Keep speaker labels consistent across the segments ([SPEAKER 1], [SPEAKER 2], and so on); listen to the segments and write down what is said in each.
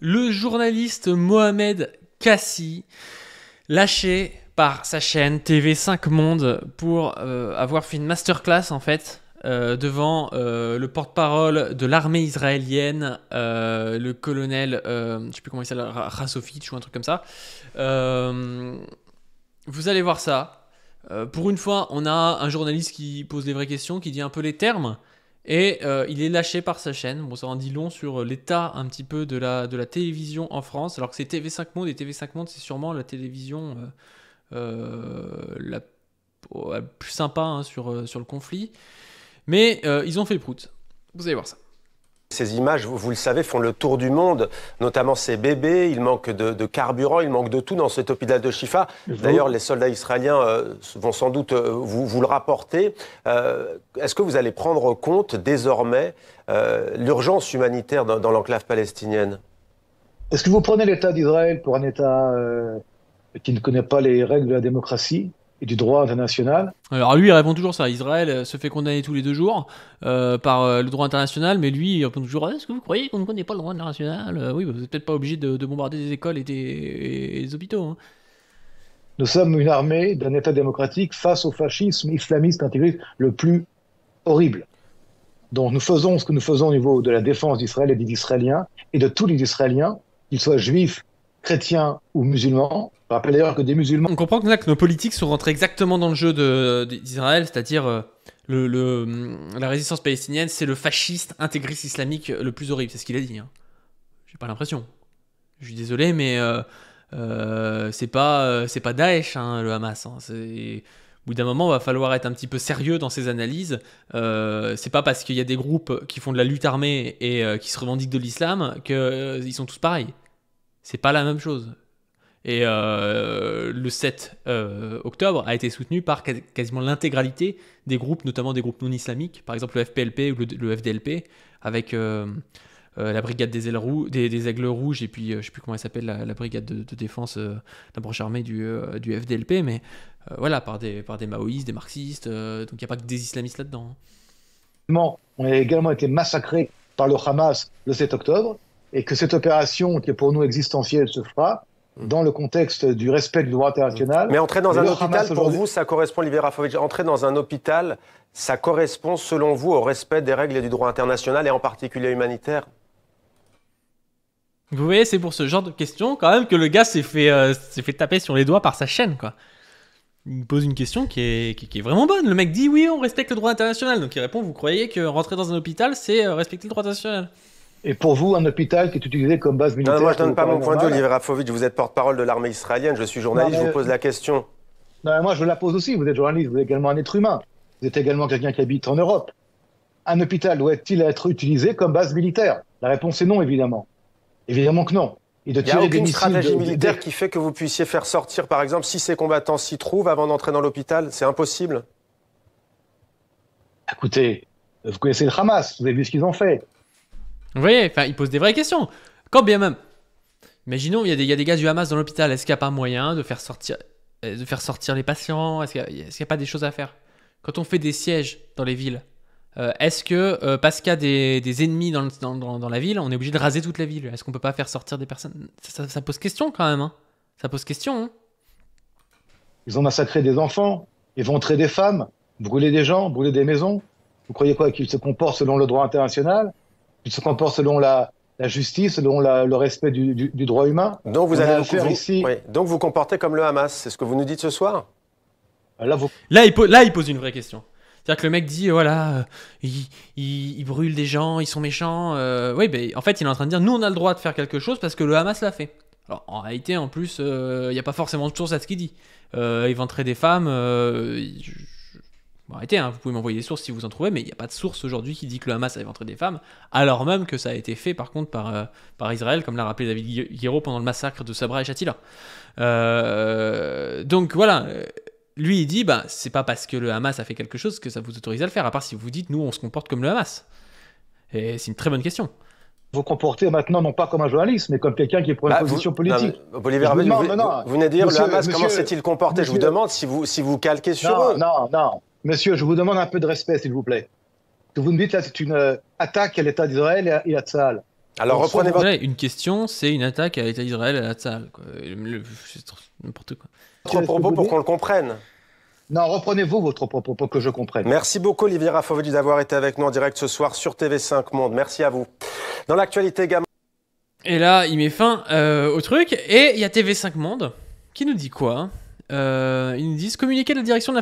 [SPEAKER 1] Le journaliste Mohamed Kassi, lâché par sa chaîne TV5 Monde pour avoir fait une masterclass en fait devant le porte-parole de l'armée israélienne, le colonel, je sais plus comment il s'appelle, Rassofitch ou un truc comme ça. Vous allez voir ça. Pour une fois, on a un journaliste qui pose des vraies questions, qui dit un peu les termes. Et il est lâché par sa chaîne. Bon, ça en dit long sur l'état un petit peu de la télévision en France, alors que c'est TV5 Monde, et TV5 Monde, c'est sûrement la télévision la plus sympa hein, sur le conflit. Mais ils ont fait le prout. Vous allez voir ça.
[SPEAKER 2] Ces images, vous le savez, font le tour du monde, notamment ces bébés. Il manque de carburant, il manque de tout dans cet hôpital de Shifa. D'ailleurs, les soldats israéliens vont sans doute vous le rapporter. Est-ce que vous allez prendre compte désormais l'urgence humanitaire dans l'enclave palestinienne?
[SPEAKER 3] Est-ce que vous prenez l'État d'Israël pour un État qui ne connaît pas les règles de la démocratie et du droit international?
[SPEAKER 1] Alors lui, il répond toujours ça. Israël se fait condamner tous les 2 jours par le droit international, mais lui, il répond toujours: est-ce que vous croyez qu'on ne connaît pas le droit international? Oui, vous n'êtes peut-être pas obligé de bombarder des écoles et des hôpitaux. Hein.
[SPEAKER 3] Nous sommes une armée d'un État démocratique face au fascisme islamiste intégriste le plus horrible. Donc nous faisons ce que nous faisons au niveau de la défense d'Israël et des Israéliens, et de tous les Israéliens, qu'ils soient juifs, chrétiens ou musulmans. Je rappelle d'ailleurs que des musulmans...
[SPEAKER 1] On comprend que là que nos politiques sont rentrés exactement dans le jeu d'Israël, c'est-à-dire la résistance palestinienne, c'est le fasciste intégriste islamique le plus horrible, c'est ce qu'il a dit. Hein. J'ai pas l'impression. Je suis désolé, mais c'est pas Daesh, hein, le Hamas. Hein. Au bout d'un moment, il va falloir être un petit peu sérieux dans ses analyses. C'est pas parce qu'il y a des groupes qui font de la lutte armée et qui se revendiquent de l'islam qu'ils sont tous pareils. C'est pas la même chose. Et le 7 octobre a été soutenu par quasiment l'intégralité des groupes, notamment des groupes non islamiques, par exemple le FPLP ou le FDLP, avec la brigade des Aigles Rouges, et puis je sais plus comment elle s'appelle, la brigade de défense d'un branche armée du FDLP, mais voilà, par des maoïstes, des marxistes, donc il n'y a pas que des islamistes là-dedans.
[SPEAKER 3] On a également été massacrés par le Hamas le 7 octobre, et que cette opération, qui est pour nous existentielle, se fera dans le contexte du respect du droit international.
[SPEAKER 2] Mais entrer dans un hôpital, pour vous, ça correspond, Olivier Rafovitch, entrer dans un hôpital, ça correspond, selon vous, au respect des règles et du droit international, et en particulier humanitaire?
[SPEAKER 1] Vous voyez, c'est pour ce genre de questions, quand même, que le gars s'est fait taper sur les doigts par sa chaîne, quoi. Il pose une question qui est vraiment bonne. Le mec dit, oui, on respecte le droit international. Donc il répond, vous croyez que rentrer dans un hôpital, c'est respecter le droit international?
[SPEAKER 3] Et pour vous, un hôpital qui est utilisé comme base militaire...
[SPEAKER 2] Non, moi, je ne donne pas mon point de vue, Olivier Rafovitch. Vous êtes porte-parole de l'armée israélienne. Je suis journaliste, je vous pose la question.
[SPEAKER 3] Non, moi, je la pose aussi. Vous êtes journaliste, vous êtes également un être humain. Vous êtes également quelqu'un qui habite en Europe. Un hôpital doit-il être utilisé comme base militaire? La réponse est non, évidemment. Évidemment que non.
[SPEAKER 2] Il n'y a aucune stratégie militaire qui fait que vous puissiez faire sortir, par exemple, si ces combattants s'y trouvent avant d'entrer dans l'hôpital? C'est impossible.
[SPEAKER 3] Écoutez, vous connaissez le Hamas, vous avez vu ce qu'ils ont fait.
[SPEAKER 1] Vous voyez, enfin, il pose des vraies questions. Quand bien même, imaginons, il y a des gars du Hamas dans l'hôpital, est-ce qu'il n'y a pas moyen de faire sortir les patients? Est-ce qu'il n'y a pas des choses à faire? Quand on fait des sièges dans les villes, est-ce que, parce qu'il y a des ennemis dans la ville, on est obligé de raser toute la ville? Est-ce qu'on peut pas faire sortir des personnes? Ça pose question quand même. Hein. Ça pose question. Hein.
[SPEAKER 3] Ils ont massacré des enfants, éventré des femmes, brûlé des gens, brûlé des maisons. Vous croyez quoi? Qu'ils se comportent selon le droit international? Qu'ils se comportent selon la justice, selon le respect du droit humain?
[SPEAKER 2] Donc vous allez faire ici. Oui. Donc vous comportez comme le Hamas, c'est ce que vous nous dites ce soir?
[SPEAKER 1] Là, il pose une vraie question. C'est-à-dire que le mec dit, voilà, il brûle des gens, ils sont méchants. Oui, ben, en fait, il est en train de dire, nous, on a le droit de faire quelque chose parce que le Hamas l'a fait. Alors, en réalité, en plus, il n'y a pas forcément de source à ce qu'il dit. Éventrer des femmes, bon, arrêtez, hein, vous pouvez m'envoyer des sources si vous en trouvez, mais il n'y a pas de source aujourd'hui qui dit que le Hamas a éventré des femmes, alors même que ça a été fait, par contre, par Israël, comme l'a rappelé David Guiraud pendant le massacre de Sabra et Shatila. Donc, voilà... Lui, il dit, bah, c'est pas parce que le Hamas a fait quelque chose que ça vous autorise à le faire, à part si vous dites, nous, on se comporte comme le Hamas. Et c'est une très bonne question.
[SPEAKER 3] Vous comportez maintenant, non pas comme un journaliste, mais comme quelqu'un qui prend une position politique.
[SPEAKER 2] Olivier Rafovitch, vous venez de dire, le Hamas, comment s'est-il comporté? Je vous demande si vous calquez sur eux.
[SPEAKER 3] Non. Monsieur, je vous demande un peu de respect, s'il vous plaît. Ce que vous me dites là, c'est une attaque à l'État d'Israël et à Tzahal.
[SPEAKER 2] Alors reprenez votre...
[SPEAKER 1] Ouais, une question, c'est une attaque à l'État d'Israël à la Tzahal, quoi. C'est n'importe quoi.
[SPEAKER 2] Votre propos pour qu'on le comprenne.
[SPEAKER 3] Non, reprenez-vous votre propos pour que je comprenne.
[SPEAKER 2] Merci beaucoup Olivier Rafovitch d'avoir été avec nous en direct ce soir sur TV5 Monde. Merci à vous. Dans l'actualité également...
[SPEAKER 1] Et là, il met fin au truc, et il y a TV5 Monde qui nous dit quoi? Ils nous disent communiquer de la direction de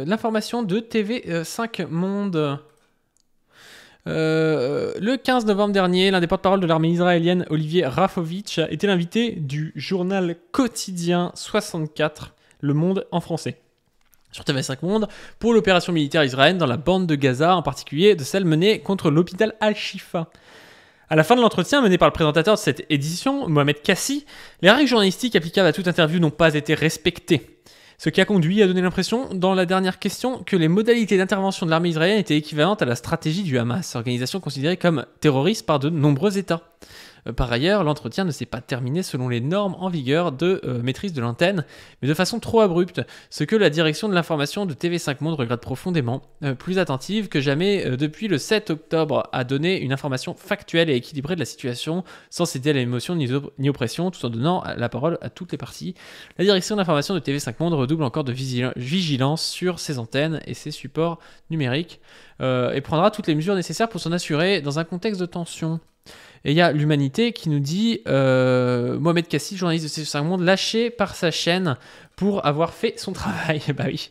[SPEAKER 1] l'information de TV5 Monde. Le 15 novembre dernier, l'un des porte-parole de l'armée israélienne, Olivier Rafovitch, était l'invité du journal quotidien 64, Le Monde en français, sur TV5 Monde, pour l'opération militaire israélienne dans la bande de Gaza, en particulier de celle menée contre l'hôpital Al-Shifa. À la fin de l'entretien mené par le présentateur de cette édition, Mohamed Kassi, les règles journalistiques applicables à toute interview n'ont pas été respectées. Ce qui a conduit à donner l'impression, dans la dernière question, que les modalités d'intervention de l'armée israélienne étaient équivalentes à la stratégie du Hamas, organisation considérée comme terroriste par de nombreux États. Par ailleurs, l'entretien ne s'est pas terminé selon les normes en vigueur de maîtrise de l'antenne, mais de façon trop abrupte, ce que la direction de l'information de TV5 Monde regrette profondément. Plus attentive que jamais depuis le 7 octobre à donner une information factuelle et équilibrée de la situation, sans céder à l'émotion ni aux pressions, tout en donnant la parole à toutes les parties. La direction de l'information de TV5 Monde redouble encore de vigilance sur ses antennes et ses supports numériques, et prendra toutes les mesures nécessaires pour s'en assurer dans un contexte de tension. Et il y a l'Humanité qui nous dit Mohamed Kassi, journaliste de TV5 Monde, lâché par sa chaîne pour avoir fait son travail. Bah oui,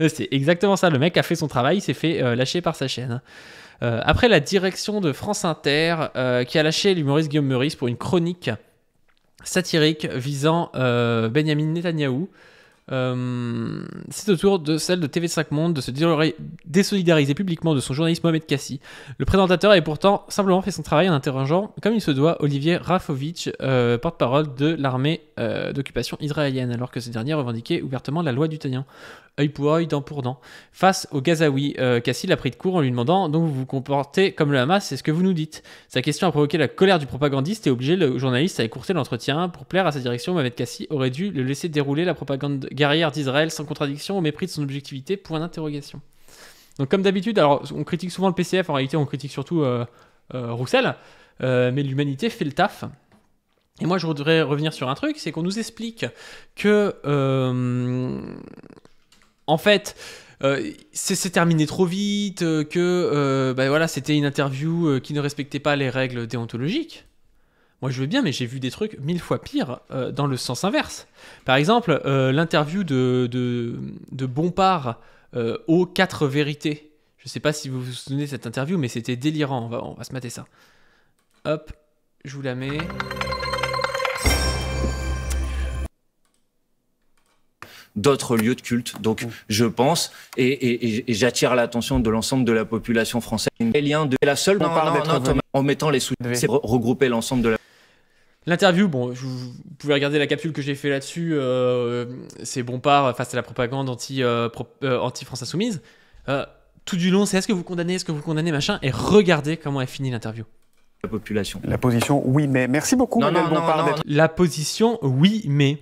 [SPEAKER 1] c'est exactement ça. Le mec a fait son travail, il s'est fait lâcher par sa chaîne. Après la direction de France Inter qui a lâché l'humoriste Guillaume Meurice pour une chronique satirique visant Benjamin Netanyahou. C'est au tour de celle de TV5 Monde de se désolidariser publiquement de son journaliste Mohamed Kassi. Le présentateur a pourtant simplement fait son travail en interrogeant, comme il se doit, Olivier Rafovitch, porte-parole de l'armée d'occupation israélienne, alors que ce dernier revendiquait ouvertement la loi du talion. Œil pour œil, dent pour dent. Face au Gazaoui, Kassi l'a pris de court en lui demandant « Donc vous vous comportez comme le Hamas, c'est ce que vous nous dites ?» Sa question a provoqué la colère du propagandiste et obligé le journaliste à écourter l'entretien. Pour plaire à sa direction, Mohamed Kassi aurait dû le laisser dérouler la propagande guerrière d'Israël sans contradiction au mépris de son objectivité, point d'interrogation. Donc comme d'habitude, alors on critique souvent le PCF, en réalité on critique surtout Roussel, mais l'Humanité fait le taf. Et moi je voudrais revenir sur un truc, c'est qu'on nous explique que... en fait, c'est terminé trop vite, que voilà, c'était une interview qui ne respectait pas les règles déontologiques. Moi, je veux bien, mais j'ai vu des trucs 1000 fois pires dans le sens inverse. Par exemple, l'interview de Bompard aux 4 vérités. Je ne sais pas si vous vous souvenez de cette interview, mais c'était délirant. On va se mater ça. Hop, je vous la mets...
[SPEAKER 4] d'autres lieux de culte. Donc, je pense, et j'attire l'attention de l'ensemble de la population française. Les liens de la seule, en mettant les sous, c'est regrouper l'ensemble de la...
[SPEAKER 1] L'interview, bon, vous pouvez regarder la capsule que j'ai fait là-dessus, c'est Bompard face à la propagande anti-France Insoumise. Tout du long, c'est est-ce que vous condamnez, machin, et regardez comment est finie l'interview.
[SPEAKER 4] La population.
[SPEAKER 5] La position, oui, mais merci beaucoup, Manuel Bompard, d'être...
[SPEAKER 1] La position, oui, mais...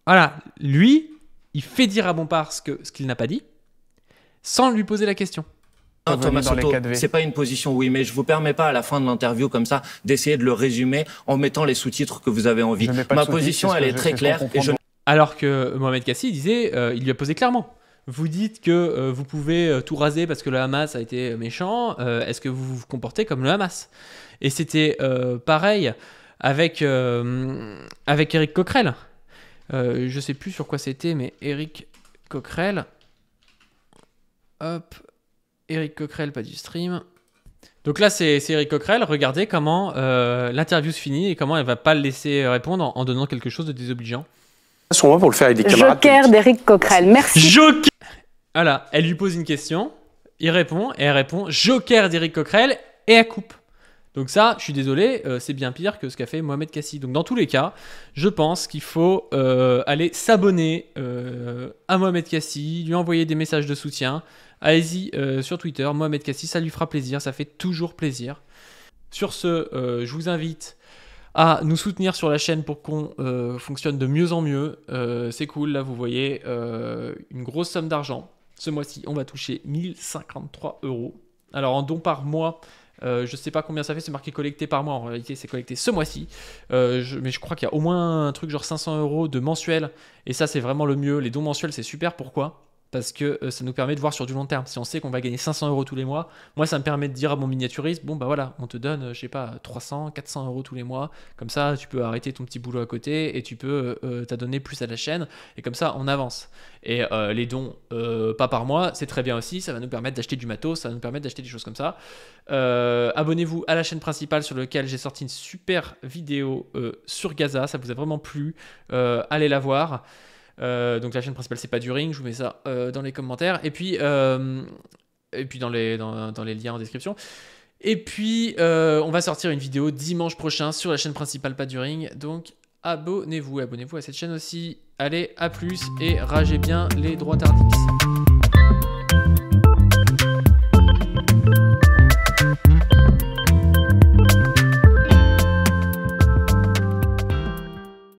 [SPEAKER 1] Voilà, lui, il fait dire à Bompard ce qu'il n'a pas dit, sans lui poser la question.
[SPEAKER 4] Non, Thomas Soto, c'est pas une position oui, mais je vous permets pas à la fin de l'interview comme ça d'essayer de le résumer en mettant les sous-titres que vous avez envie. Ma position, elle est très claire.
[SPEAKER 1] Alors que Mohamed Kassi disait, il lui a posé clairement. Vous dites que vous pouvez tout raser parce que le Hamas a été méchant. Est-ce que vous vous comportez comme le Hamas? Et c'était pareil avec Éric Coquerel. Je sais plus sur quoi c'était, mais Éric Coquerel. Hop. Éric Coquerel, pas du stream. Donc là, c'est Éric Coquerel. Regardez comment l'interview se finit et comment elle va pas le laisser répondre en donnant quelque chose de désobligeant.
[SPEAKER 2] Pour le faire avec des camarades.
[SPEAKER 6] Joker d'Éric Coquerel, merci.
[SPEAKER 1] Joker. Voilà, elle lui pose une question, il répond, et elle répond Joker d'Éric Coquerel, et elle coupe. Donc ça, je suis désolé, c'est bien pire que ce qu'a fait Mohamed Kassi. Donc dans tous les cas, je pense qu'il faut aller s'abonner à Mohamed Kassi, lui envoyer des messages de soutien. Allez-y sur Twitter, Mohamed Kassi, ça lui fera plaisir, ça fait toujours plaisir. Sur ce, je vous invite à nous soutenir sur la chaîne pour qu'on fonctionne de mieux en mieux. C'est cool, là vous voyez une grosse somme d'argent. Ce mois-ci, on va toucher 1053 €. Alors en don par mois, Je sais pas combien ça fait, c'est marqué collecté par mois. En réalité, c'est collecté ce mois-ci. Mais je crois qu'il y a au moins un truc genre 500 € de mensuel. Et ça, c'est vraiment le mieux. Les dons mensuels, c'est super. Pourquoi ? Parce que ça nous permet de voir sur du long terme. Si on sait qu'on va gagner 500 € tous les mois, moi ça me permet de dire à mon miniaturiste, bon bah voilà, on te donne, je sais pas, 300, 400 € tous les mois. Comme ça, tu peux arrêter ton petit boulot à côté et tu peux t'adonner plus à la chaîne. Et comme ça, on avance. Et les dons, pas par mois, c'est très bien aussi. Ça va nous permettre d'acheter du matos, ça va nous permettre d'acheter des choses comme ça. Abonnez-vous à la chaîne principale sur laquelle j'ai sorti une super vidéo sur Gaza. Ça vous a vraiment plu. Allez la voir. Donc la chaîne principale c'est pas du ring, je vous mets ça dans les commentaires et puis dans les liens en description. Et puis on va sortir une vidéo dimanche prochain sur la chaîne principale pas du ring, donc abonnez-vous à cette chaîne aussi. Allez, à plus et ragez bien les droits tardix.